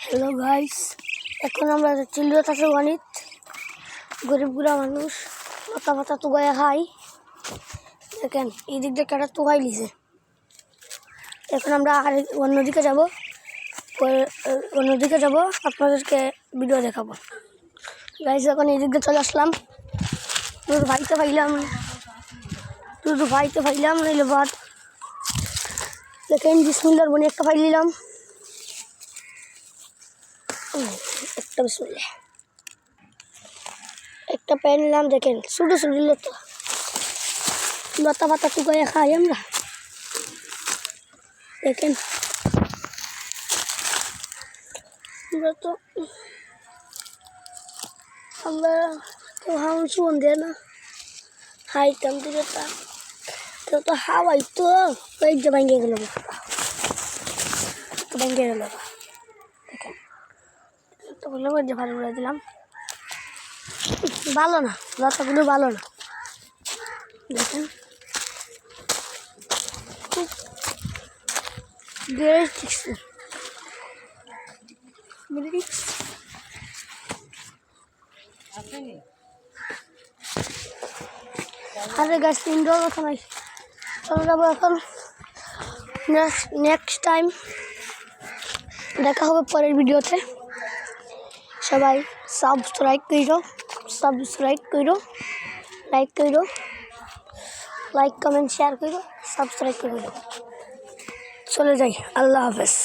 Hello guys, এখন আমরা চিল্লো চাষে গণিত গরিব গুড়া মানুষ পাতা পাতা তুগায় খাই। দেখেন এই দিক দিয়ে কেটা তুগাই লিছে। এখন আমরা আর অন্যদিকে যাব, আপনাদেরকে ভিডিও দেখাবো। গাইস এখন এই দিক দিয়ে চলে আসলাম, শুধু ভাইতে পাইলাম নইলে বাদ। দেখেন বিসমিল্লার বনে একটা পাই নিলাম, একটা বিসমিল্লাহ একটা পেয়ে নিলাম। দেখেন ছোটো ছোটো লতা পাতা টুকাইয়া খাই আমরা। দেখেন আমরা তো হাওয়ান সুগন দেয় না, খাইতাম দিলে কেউ তো হাওয়াই তো ওই যে ভেঙে গেল, দেখেন তো বললাম ওই যে ভালো করে দিলাম। ভালো না, লতাগুলো ভালো না। দেখেন আরে গাছ তিন দেওয়ার কথা নাই। চলে যাবো এখন, নেক্সট টাইম দেখা হবে পরের ভিডিওতে। সবাই সাবস্ক্রাইব করো, লাইক কমেন্ট শেয়ার করো, সাবস্ক্রাইব করো। চলে যাই, আল্লাহ হাফেজ।